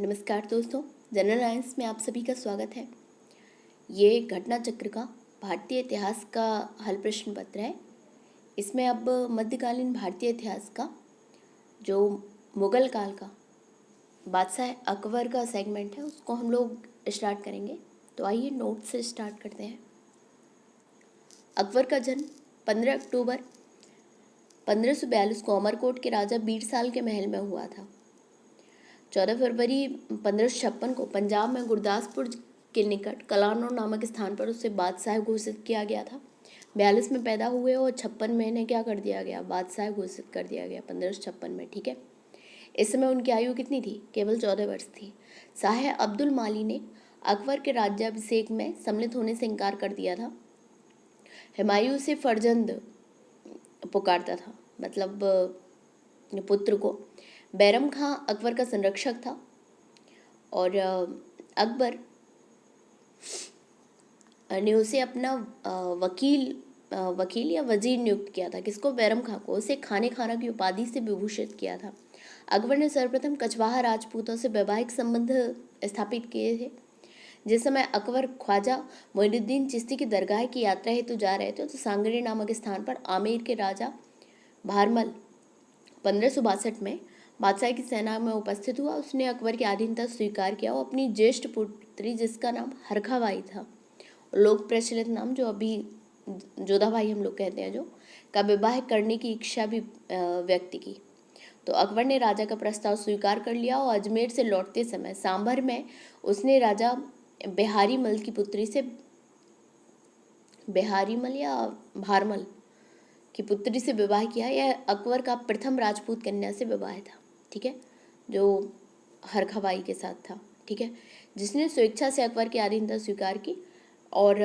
नमस्कार दोस्तों, general science में आप सभी का स्वागत है। ये घटना चक्र का भारतीय इतिहास का हल प्रश्न पत्र है। इसमें अब मध्यकालीन भारतीय इतिहास का जो मुगल काल का बादशाह अकबर का सेगमेंट है उसको हम लोग स्टार्ट करेंगे। तो आइए नोट से स्टार्ट करते हैं। अकबर का जन्म 15 अक्टूबर 1542 को अमरकोट के राजा बीरसाल के महल में हुआ था। 14 फरवरी 1556 को पंजाब में गुरदासपुर के निकट कलानौर नामक स्थान पर उसे बादशाह घोषित किया गया था। 42 में पैदा हुए और 56 में इन्हें क्या कर दिया गया, बादशाह घोषित कर दिया गया 1556 में। ठीक है, इस समय उनकी आयु कितनी थी? केवल 14 वर्ष थी। शाह अब्दुल माली ने अकबर के राज्याभिषेक में सम्मिलित होने से इनकार कर दिया था। हुमायूं से फरजंद पुकारता था, मतलब पुत्र को। बैरम खां अकबर का संरक्षक था और अकबर ने उसे अपना वकील या वजीर नियुक्त किया था। किसको? बैरम खां को। उसे खाने खाना की उपाधि से विभूषित किया था। अकबर ने सर्वप्रथम कछवाहा राजपूतों से वैवाहिक संबंध स्थापित किए थे। जिस समय अकबर ख्वाजा मोइनुद्दीन चिश्ती की दरगाह की यात्रा हेतु जा रहे थे तो सांगरी नामक स्थान पर आमेर के राजा भारमल 1562 में बादशाह की सेना में उपस्थित हुआ। उसने अकबर की अधीनता स्वीकार किया और अपनी ज्येष्ठ पुत्री, जिसका नाम हरखाबाई था, लोक प्रचलित नाम जो अभी जोधाबाई हम लोग कहते हैं, जो का विवाह करने की इच्छा भी व्यक्त की। तो अकबर ने राजा का प्रस्ताव स्वीकार कर लिया और अजमेर से लौटते समय सांभर में उसने राजा बिहारी मल की पुत्री से, बिहारी मल या भारमल की पुत्री से विवाह किया। यह अकबर का प्रथम राजपूत कन्या से विवाह था। ठीक है, जो हरखाबाई के साथ था। ठीक है, जिसने स्वेच्छा से अकबर की अधीनता स्वीकार की और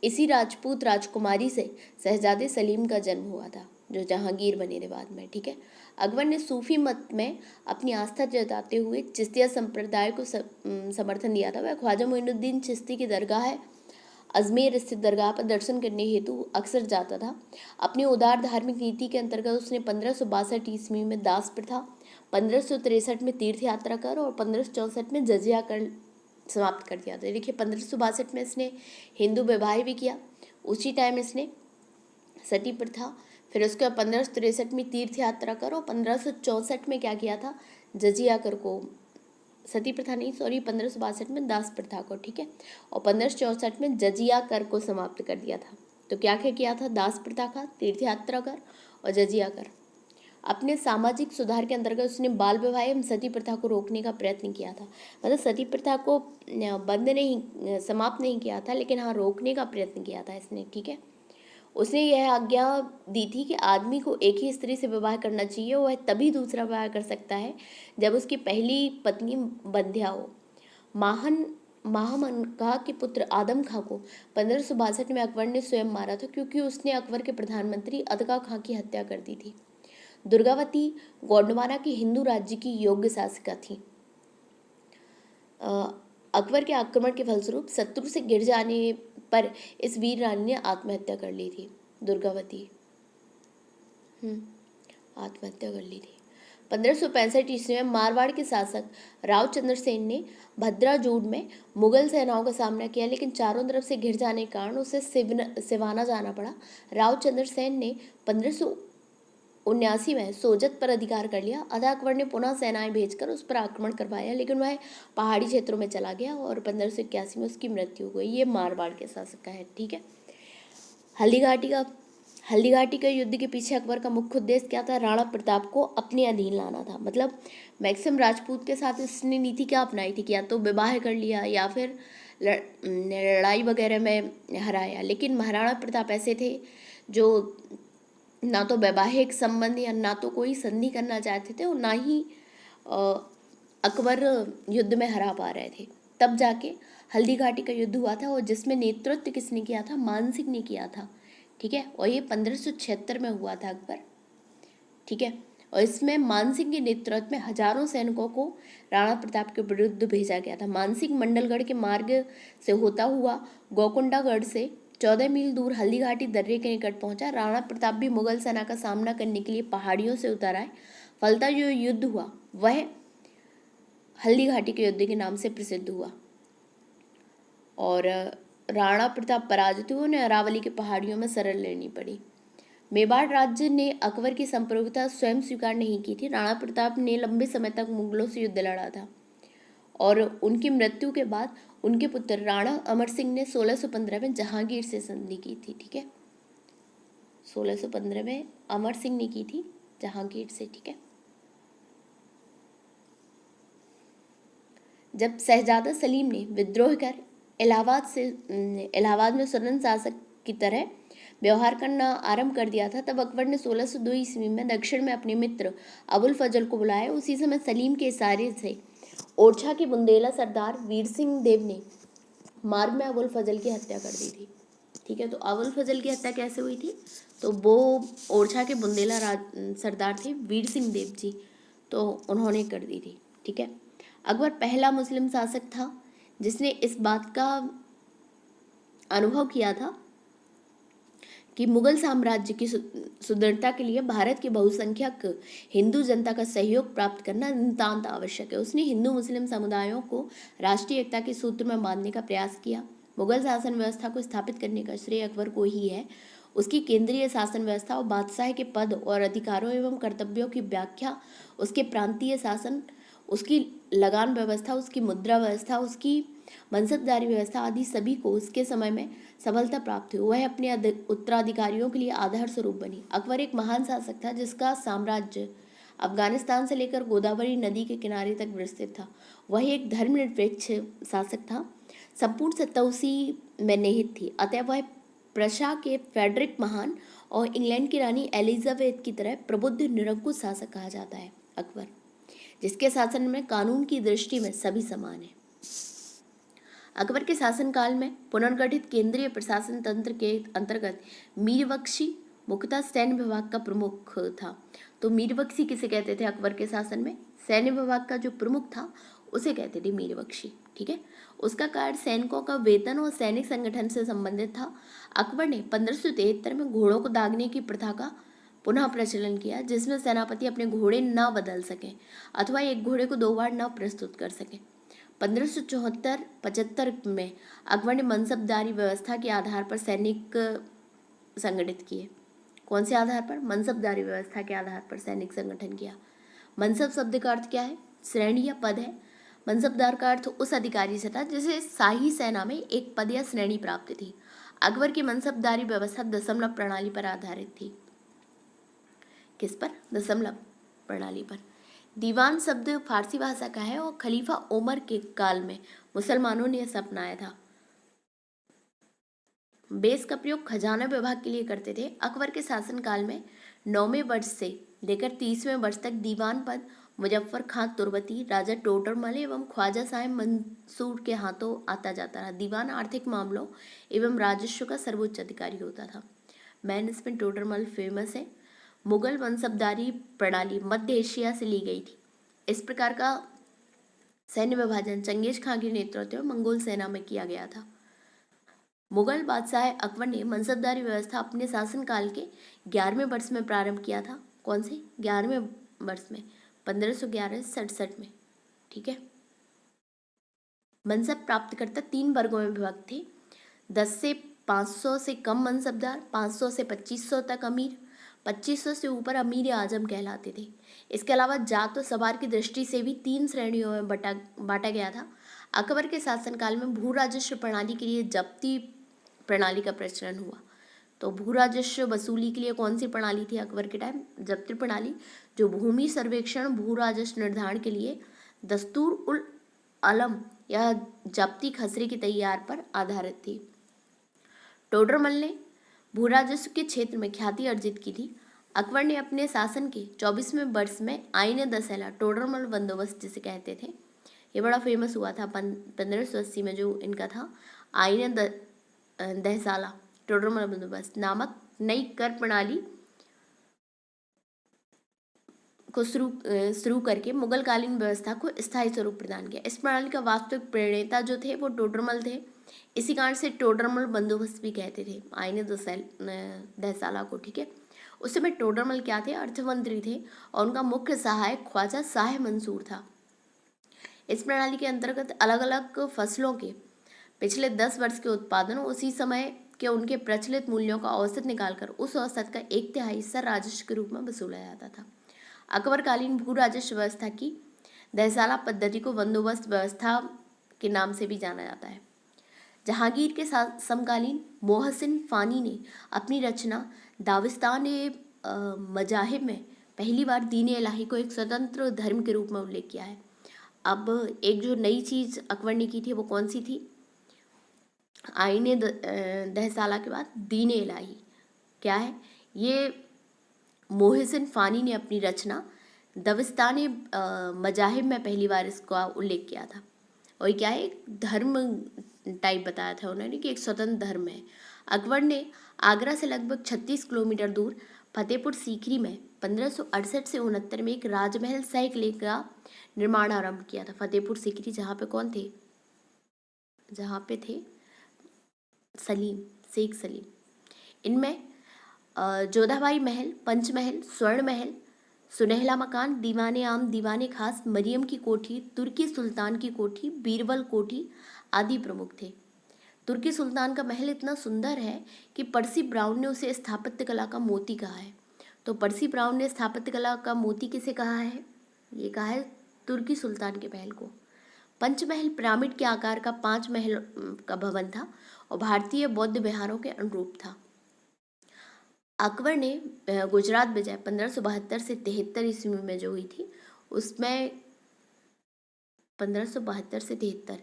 इसी राजपूत राजकुमारी से शहजादे सलीम का जन्म हुआ था, जो जहांगीर बने थे बाद में। ठीक है, अकबर ने सूफी मत में अपनी आस्था जताते हुए चिश्तिया संप्रदाय को समर्थन दिया था। वह ख्वाजा मोइनुद्दीन चिश्ती की दरगाह है अजमेर स्थित दरगाह पर दर्शन करने हेतु अक्सर जाता था। अपनी उदार धार्मिक नीति के अंतर्गत उसने 1562 ईस्वी में दास प्रथा, 1563 में तीर्थ यात्रा कर और 1564 में जजिया कर समाप्त कर दिया था। देखिए, 1562 में इसने हिंदू विवाह भी किया, उसी टाइम इसने सती प्रथा, फिर उसके बाद 1563 में तीर्थ यात्रा कर और 1564 में क्या किया था, जजिया कर को, सती प्रथा नहीं, सॉरी, 1562 में दास प्रथा को। ठीक है, और 1564 में जजिया कर को समाप्त कर दिया था। तो क्या क्या किया था? दास प्रथा का, तीर्थ यात्रा कर और जजिया कर। अपने सामाजिक सुधार के अंतर्गत उसने बाल विवाह एवं सती प्रथा को रोकने का प्रयत्न किया था। मतलब सती प्रथा को बंद नहीं, समाप्त नहीं किया था, लेकिन हाँ, रोकने का प्रयत्न किया था इसने। ठीक है, उसने यह आज्ञा दी थी कि आदमी को एक ही स्त्री से विवाह करना चाहिए, वह तभी दूसरा विवाह कर सकता है जब उसकी पहली पत्नी बंध्या हो। महामन खां के पुत्र आदम खां को 1562 में अकबर ने स्वयं मारा था, क्योंकि उसने अकबर के प्रधानमंत्री अदका खां की हत्या कर दी थी। दुर्गावती गोंडवाना की हिंदू राज्य की योग्य शासिका थी। अकबर के आक्रमण के फलस्वरूप शत्रु से गिर जाने पर इस वीर रानी ने आत्महत्या कर ली थी। दुर्गावती आत्महत्या कर ली थी। 1565 ईस्वी में मारवाड़ के शासक राव चंद्र सेन ने भद्राजूड़ में मुगल सेनाओं का सामना किया, लेकिन चारों तरफ से घिर जाने के कारण उसे सिवाना जाना पड़ा। राव चंद्र सेन ने 1579 में सोजत पर अधिकार कर लिया। अतः अकबर ने पुनः सेनाएं भेजकर उस पर आक्रमण करवाया, लेकिन वह पहाड़ी क्षेत्रों में चला गया और 1581 में उसकी मृत्यु हो गई। ये मारवाड़ के शासक का है। ठीक है, हल्दीघाटी का युद्ध के पीछे अकबर का मुख्य उद्देश्य क्या था? राणा प्रताप को अपने अधीन लाना था। मतलब मैक्सिमम राजपूत के साथ इसने नीति क्या अपनाई थी कि या तो विवाह कर लिया या फिर लड़ाई वगैरह में हराया। लेकिन महाराणा प्रताप ऐसे थे जो ना तो वैवाहिक संबंध या ना तो कोई संधि करना चाहते थे और ना ही अकबर युद्ध में हरा पा रहे थे। तब जाके हल्दीघाटी का युद्ध हुआ था और जिसमें नेतृत्व किसने किया था? मानसिंह ने किया था। ठीक है, और ये 1576 में हुआ था अकबर। ठीक है, और इसमें मानसिंह के नेतृत्व में हजारों सैनिकों को राणा प्रताप के विरुद्ध भेजा गया था। मानसिंह मंडलगढ़ के मार्ग से होता हुआ गोकुंडागढ़ से 14 मील दूर हल्दीघाटी दर्रे के निकट पहुंचा। राणा प्रताप भी मुगल सेना का सामना करने के लिए पहाड़ियों से उतर आए। फलतः जो युद्ध हुआ वह हल्दी घाटी के युद्ध के नाम से प्रसिद्ध हुआ। और राणा प्रताप पराजित हुए, उन्हें अरावली की पहाड़ियों में शरण लेनी पड़ी। मेवाड़ राज्य ने अकबर की संप्रभुता स्वयं स्वीकार नहीं की थी। राणा प्रताप ने लंबे समय तक मुगलों से युद्ध लड़ा था और उनकी मृत्यु के बाद उनके पुत्र राणा अमर सिंह ने 1615 में जहांगीर से संधि की थी। ठीक है, 1615 में अमर सिंह ने की थी जहांगीर से। ठीक है, जब शहजादा सलीम ने विद्रोह कर इलाहाबाद में स्वतंत्र शासक की तरह व्यवहार करना आरंभ कर दिया था, तब अकबर ने 1602 ईस्वी में दक्षिण में अपने मित्र अबुल फजल को बुलाया। उसी समय सलीम के इशारे से ओरछा के बुंदेला सरदार वीर सिंह देव ने मार्ग में अबुल फजल की हत्या कर दी थी। ठीक है, तो अबुल फजल की हत्या कैसे हुई थी? तो वो ओरछा के बुंदेला सरदार थे वीर सिंह देव जी, तो उन्होंने कर दी थी। ठीक है, अकबर पहला मुस्लिम शासक था जिसने इस बात का अनुभव किया था कि मुगल साम्राज्य की सुदृढ़ता के लिए भारत की बहुसंख्यक हिंदू जनता का सहयोग प्राप्त करना नितांत आवश्यक है। उसने हिंदू मुस्लिम समुदायों को राष्ट्रीय एकता के सूत्र में बांधने का प्रयास किया। मुगल शासन व्यवस्था को स्थापित करने का श्रेय अकबर को ही है। उसकी केंद्रीय शासन व्यवस्था और बादशाह के पद और अधिकारों एवं कर्तव्यों की व्याख्या, उसके प्रांतीय शासन, उसकी लगान व्यवस्था, उसकी मुद्रा व्यवस्था, उसकी मनसबदारी व्यवस्था आदि सभी को उसके समय में सफलता प्राप्त हुई। वह अपने उत्तराधिकारियों के लिए आधार स्वरूप बनी। अकबर एक महान शासक था जिसका साम्राज्य अफगानिस्तान से लेकर गोदावरी नदी के किनारे तक विस्तृत था। वह एक धर्मनिरपेक्ष शासक था। संपूर्ण सत्ता उसी में निहित थी। अतः वह प्रशा के फेडरिक महान और इंग्लैंड की रानी एलिजाबेथ की तरह प्रबुद्ध निरंकुश शासक कहा जाता है अकबर, जिसके शासन में कानून की दृष्टि में सभी समान है। अकबर के शासनकाल में पुनर्गठित केंद्रीय प्रशासन तंत्र के अंतर्गत मीरबख्शी मुख्यतः सैन्य विभाग का प्रमुख था। तो मीरबख्शी किसे कहते थे? अकबर के शासन में सैन्य विभाग का जो प्रमुख था उसे कहते थे मीरबख्शी। ठीक है, उसका कार्य सैनिकों का वेतन और सैनिक संगठन से संबंधित था। अकबर ने 1573 में घोड़ों को दागने की प्रथा का पुनः प्रचलन किया, जिसमें सेनापति अपने घोड़े न बदल सके अथवा एक घोड़े को 2 बार न प्रस्तुत कर सके। 1574-75 में अकबर ने मनसबदारी व्यवस्था के आधार पर सैनिक संगठित किए। कौन से आधार पर? मनसबदारी व्यवस्था के आधार पर सैनिक संगठन किया। मनसब शब्द का अर्थ क्या है? श्रेणी या पद है। मनसबदार का अर्थ उस अधिकारी से था जिसे शाही सेना में एक पद या श्रेणी प्राप्त थी। अकबर की मनसबदारी व्यवस्था दशमलव प्रणाली पर आधारित थी। किस पर? दशमलव प्रणाली पर। दीवान शब्द फारसी भाषा का है और खलीफा उमर के काल में मुसलमानों ने इसे अपनाया था। बेस का प्रयोग खजाना विभाग के लिए करते थे। अकबर के शासनकाल में 9वें वर्ष से लेकर 30वें वर्ष तक दीवान पद मुजफ्फर खां तुर्बती, राजा टोडरमल एवं ख्वाजा साहेब मंसूर के हाथों आता जाता रहा। दीवान आर्थिक मामलों एवं राजस्व का सर्वोच्च अधिकारी होता था। मैन इसमें टोडरमल फेमस है। मुगल मनसबदारी प्रणाली मध्य एशिया से ली गई थी। इस प्रकार का सैन्य विभाजन चंगेज खां के नेतृत्व में मंगोल सेना में किया गया था। मुगल बादशाह अकबर ने मनसबदारी व्यवस्था अपने शासनकाल के 11वें वर्ष में प्रारंभ किया था। कौन से? 11वें वर्ष में, 1511-67 में। ठीक है, मनसब प्राप्तकर्ता 3 वर्गों में विभक्त थे। 10 से 500 से कम मनसबदार, 500 से 2500 तक अमीर, 2500 से ऊपर अमीर आजम कहलाते थे। इसके अलावा जात और सवार की दृष्टि से भी 3 श्रेणियों में बांटा गया था। अकबर के शासनकाल में भू राजस्व प्रणाली के लिए जब्ती प्रणाली का प्रचलन हुआ। तो भू राजस्व वसूली के लिए कौन सी प्रणाली थी अकबर के टाइम? जब्ती प्रणाली, जो भूमि सर्वेक्षण भू राजस्व निर्धारण के लिए दस्तूर उल अलम या जब्ती खसरे की तैयार पर आधारित थी। टोडरमल ने भू राजस्व के क्षेत्र में ख्याति अर्जित की थी। अकबर ने अपने शासन के 24वें वर्ष में आईन दसहला टोडरमल बंदोबस्त जिसे कहते थे, ये बड़ा फेमस हुआ था 1580 में, जो इनका था आईन दहसाला टोडरमल बंदोबस्त नामक नई कर प्रणाली को शुरू करके मुगलकालीन व्यवस्था को स्थायी स्वरूप प्रदान किया। इस प्रणाली का वास्तविक प्रणेता जो थे वो टोडरमल थे। इसी कारण से टोडरमल बंदोबस्त भी कहते थे आईन दहसाला को। ठीक है, उस समय टोडरमल क्या थे? अर्थमंत्री थे और उनका मुख्य सहायक ख्वाजा साहेब मंसूर था। इस प्रणाली के अंतर्गत अलग अलग फसलों के पिछले 10 वर्ष के उत्पादन उसी समय के उनके प्रचलित मूल्यों का औसत निकालकर उस औसत का 1/3 हिस्सा राजस्व के रूप में वसूला जाता था। अकबरकालीन भू राजस्व व्यवस्था की दहसाला पद्धति को बंदोबस्त व्यवस्था के नाम से भी जाना जाता है। जहांगीर के समकालीन मोहसिन फानी ने अपनी रचना दाविस्तान मजाहिब में पहली बार दीन इलाही को एक स्वतंत्र धर्म के रूप में उल्लेख किया है। अब एक जो नई चीज़ अकबर ने की थी वो कौन सी थी? आईने दहसाला के बाद दीन इलाही क्या है? ये मोहसिन फानी ने अपनी रचना दविस्तान मजाहिब में पहली बार इसका उल्लेख किया था। और क्या है? एक धर्म टाइप बताया था उन्होंने कि एक स्वतंत्र धर्म है। अकबर ने आगरा से लगभग 36 किलोमीटर दूर फतेहपुर सीकरी में 1568 से 69 में एक राजमहल सह किले का निर्माण आरंभ किया था। फतेहपुर सीकरी जहाँ पे कौन थे? जहाँ पे थे सलीम, शेख सलीम। इनमें जोधाबाई महल, पंचमहल, स्वर्ण महल, सुनहला मकान, दीवाने आम, दीवाने खास, मरियम की कोठी, तुर्की सुल्तान की कोठी, बीरबल कोठी आदि प्रमुख थे। तुर्की सुल्तान का महल इतना सुंदर है कि पर्सी ब्राउन ने उसे स्थापत्य कला का मोती कहा है। तो पर्सी ब्राउन ने स्थापत्य कला का मोती किसे कहा है? ये कहा है तुर्की सुल्तान के महल को। पंचमहल पिरामिड के आकार का 5 महल का भवन था और भारतीय बौद्ध विहारों के अनुरूप था। अकबर ने गुजरात विजय 1572 से 73 ईस्वी में जो हुई थी उसमें 1572 से 73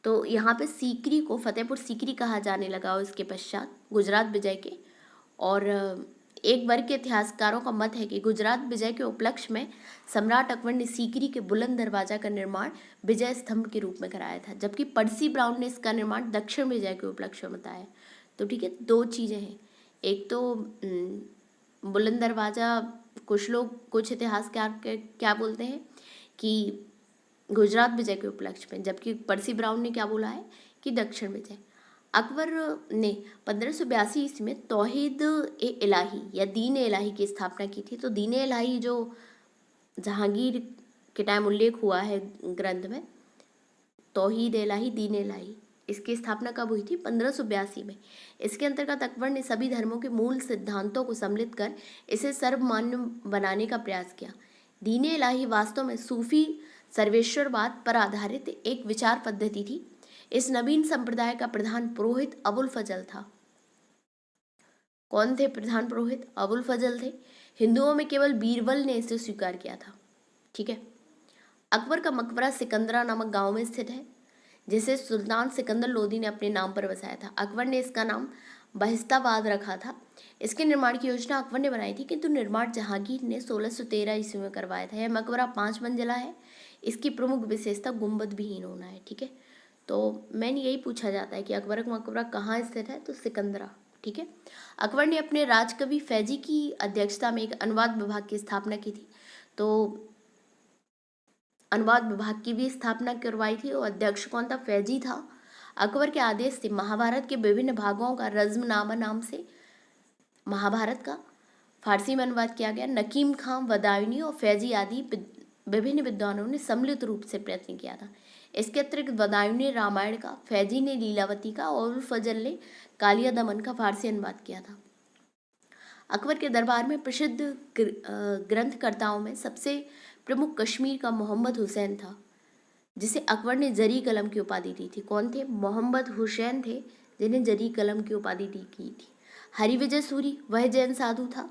तो यहाँ पे सीकरी को फतेहपुर सीकरी कहा जाने लगा उसके पश्चात गुजरात विजय के। और एक वर्ग के इतिहासकारों का मत है कि गुजरात विजय के उपलक्ष्य में सम्राट अकबर ने सीकरी के बुलंद दरवाजा का निर्माण विजय स्तंभ के रूप में कराया था, जबकि पर्सी ब्राउन ने इसका निर्माण दक्षिण विजय के उपलक्ष्य में बताया। तो ठीक है, दो चीज़ें हैं। एक तो बुलंद दरवाजा कुछ लोग कुछ इतिहासकार क्या बोलते हैं कि गुजरात विजय के उपलक्ष्य में, जबकि पर्सी ब्राउन ने क्या बोला है कि दक्षिण विजय। अकबर ने 1582 ईस्वी में तौहीद ए इलाही या दीन इलाही की स्थापना की थी। तो दीन इलाही जो जहांगीर के टाइम उल्लेख हुआ है ग्रंथ में, तौहीद इलाही, दीन इलाही, इसकी स्थापना कब हुई थी? 1582 में। इसके अंतर्गत अकबर ने सभी धर्मों के मूल सिद्धांतों को सम्मिलित कर इसे सर्वमान्य बनाने का प्रयास किया। दीन इलाही वास्तव में सूफी सर्वेश्वरवाद पर आधारित एक विचार पद्धति थी। इस नवीन संप्रदाय का प्रधान पुरोहित अबुल फजल था। कौन थे प्रधान पुरोहित? अबुल फजल थे। हिंदुओं में केवल बीरबल ने इसे स्वीकार किया था। ठीक है। अकबर का मकबरा सिकंदरा नामक गांव में स्थित है, जिसे सुल्तान सिकंदर लोदी ने अपने नाम पर बसाया था। अकबर ने इसका नाम बहिस्ताबाद रखा था। इसके निर्माण की योजना अकबर ने बनाई थी, किंतु निर्माण जहांगीर ने 1613 ईस्वी में करवाया था। यह मकबरा 5 मंजिला है। इसकी प्रमुख विशेषता गुंबद विहीन होना है। ठीक है, तो मैंने यही पूछा जाता है कि अकबर का मकबरा कहाँ स्थित है? तो सिकंदरा। ठीक है। अकबर ने अपने राजकवि फैजी की अध्यक्षता में एक अनुवाद विभाग की स्थापना की थी। तो अनुवाद विभाग की भी स्थापना करवाई थी और अध्यक्ष कौन था? फैजी था। अकबर के आदेश से महाभारत के विभिन्न भागों का रज़्मनामा नाम से महाभारत का फारसी में अनुवाद किया गया। नकीम खां, वदायूनी और फैजी आदि विभिन्न विद्वानों ने सम्मिलित रूप से प्रयत्न किया था। इसके अतिरिक्त वदायूनी ने रामायण का, फैजी ने लीलावती का और फजल ने कालिया दमन का फारसी अनुवाद किया था। अकबर के दरबार में प्रसिद्ध ग्रंथकर्ताओं में सबसे प्रमुख कश्मीर का मोहम्मद हुसैन था, जिसे अकबर ने जरी कलम की उपाधि दी थी। कौन थे? मोहम्मद हुसैन थे, जिन्हें जरी कलम की उपाधि दी की थी। हरिविजय सूरी वह जैन साधु था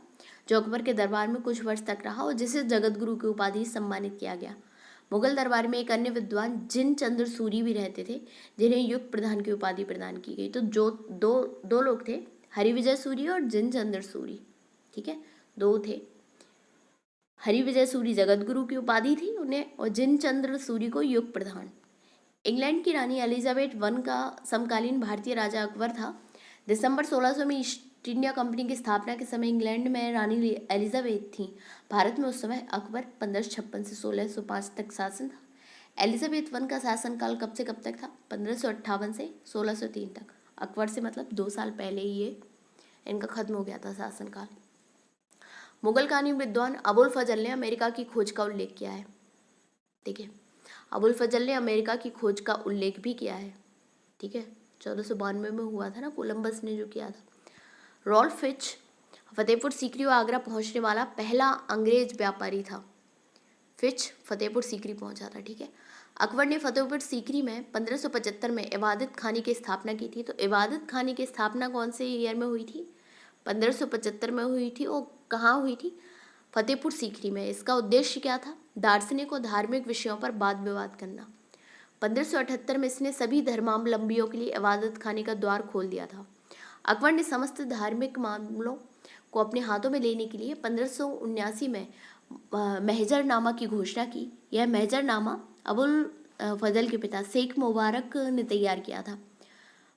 जो अकबर के दरबार में कुछ वर्ष तक रहा और जिसे जगत गुरु की उपाधि से सम्मानित किया गया। मुगल दरबार में एक अन्य विद्वान जिन चंद्र सूरी भी रहते थे, जिन्हें युग प्रधान की उपाधि प्रदान की गई। तो जो दो लोग थे, हरिविजय सूरी और जिन चंद्र सूरी। ठीक है, दो थे। हरिविजय सूरी जगत गुरु की उपाधि थी उन्हें, और जिन चंद्र सूरी को युग प्रधान। इंग्लैंड की रानी एलिजाबेथ वन का समकालीन भारतीय राजा अकबर था। दिसंबर 1600 में ईस्ट इंडिया कंपनी की स्थापना के समय इंग्लैंड में रानी एलिजाबेथ थी। भारत में उस समय अकबर 1556 से 1605 तक शासन था। एलिजाबेथ वन का शासनकाल कब से कब तक था? 1558 से 1603 तक। अकबर से मतलब 2 साल पहले ही ये इनका खत्म हो गया था शासनकाल। मुगल कानूनी विद्वान अबुल फजल ने अमेरिका की खोज का उल्लेख किया है। ठीक है, अबुल फजल ने अमेरिका की खोज का उल्लेख भी किया है, ठीक है। 1492 में हुआ था ना, कोलंबस ने जो किया था। रॉल्फ फिच फतेहपुर सीकरी और आगरा पहुंचने वाला पहला अंग्रेज व्यापारी था। फिच फतेहपुर सीकरी पहुंचा था, ठीक है। अकबर ने फतेहपुर सीकरी में 1575 में इबादत खानी की स्थापना की थी। तो इबादत खानी की स्थापना कौन से ईयर में हुई थी? 1575 में हुई थी। और कहाँ हुई थी? फतेहपुर सीकरी में। इसका उद्देश्य क्या था? दार्शनिक और धार्मिक विषयों पर वाद विवाद करना। 1578 में इसने सभी धर्मावलंबियों के लिए इबादत खाने का द्वार खोल दिया था। अकबर ने समस्त धार्मिक मामलों को अपने हाथों में लेने के लिए 1579 में महजरनामा की घोषणा की। यह महजरनामा अबुल फजल के पिता शेख मुबारक ने तैयार किया था।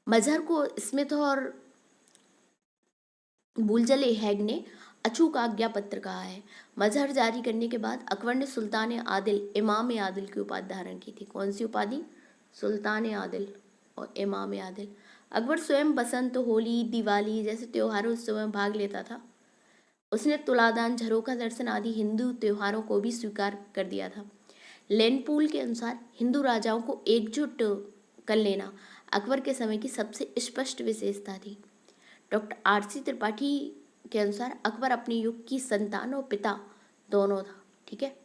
मजहर को स्मिथ और बुलजल हैग ने अचूक आज्ञा पत्र कहा है। मजहर जारी करने के बाद अकबर ने सुल्तान आदिल, इमाम आदिल की उपाधि धारण की थी। कौन सी उपाधि? सुल्तान आदिल और इमाम आदिल। अकबर स्वयं बसंत, होली, दिवाली जैसे त्योहारों उत्सव में भाग लेता था। उसने तुलादान, झरोखा दर्शन आदि हिंदू त्योहारों को भी स्वीकार कर दिया था। लेनपूल के अनुसार हिंदू राजाओं को एकजुट कर लेना अकबर के समय की सबसे स्पष्ट विशेषता थी। डॉक्टर आरसी त्रिपाठी के अनुसार अकबर अपने युग की संतान और पिता दोनों था, ठीक है।